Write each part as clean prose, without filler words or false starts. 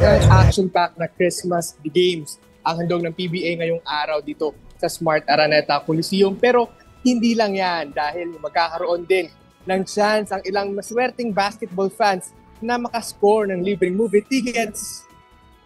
Isang action-packed na Christmas games ang handog ng PBA ngayong araw dito sa Smart Araneta Coliseum. Pero hindi lang yan dahil magkakaroon din ng chance ang ilang maswerteng basketball fans na makascore ng libreng movie tickets.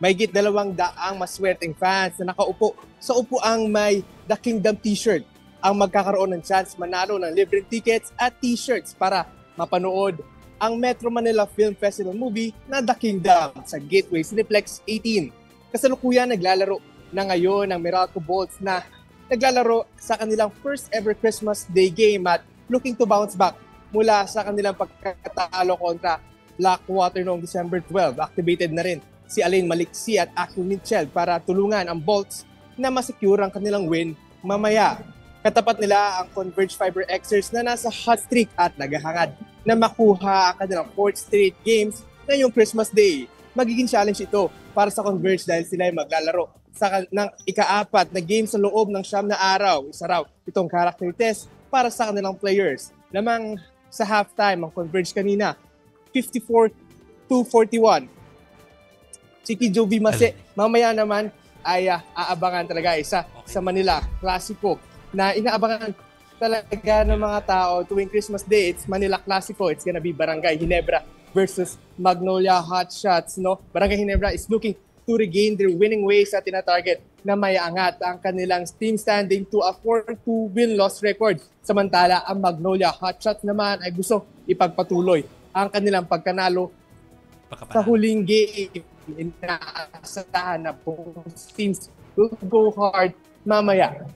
Mahigit 200 maswerteng fans na nakaupo sa upuang may The Kingdom t-shirt ang magkakaroon ng chance manalo ng libreng tickets at t-shirts para mapanood ang Metro Manila Film Festival movie na The Kingdom sa Gateway Cineplex 18. Kasalukuyan naglalaro na ngayon ang Meralco Bolts na naglalaro sa kanilang first ever Christmas Day game at looking to bounce back mula sa kanilang pagkatalo kontra Blackwater noong December 12. Activated na rin si Alain Maliksi at Akil Mitchell para tulungan ang Bolts na masecure ang kanilang win mamaya. Katapat nila ang Converge Fiber Xers na nasa hot streak at naghahangad na makuha ang kanilang 4th straight games ngayong Christmas Day. Magiging challenge ito para sa Converge dahil sila ay maglalaro ng ika-4 na game sa loob ng 9 na araw. Isa raw itong character test para sa kanilang players. Lamang sa halftime ang Converge kanina, 54-41. Chiki Jovi Mase, mamaya naman ay aabangan talaga isa sa Manila Clasico na inaabangan talaga ng mga tao tuwing Christmas Day. It's Manila Clasico. It's gonna be Barangay Ginebra versus Magnolia Hotshots. No? Barangay Ginebra is looking to regain their winning ways at tinatarget na may angat ang kanilang team standing to a 4-2 win-loss record. Samantala, ang Magnolia Hotshots naman ay gusto ipagpatuloy ang kanilang pagkanalo sa huling game. Inaasahan na both teams will go hard mamaya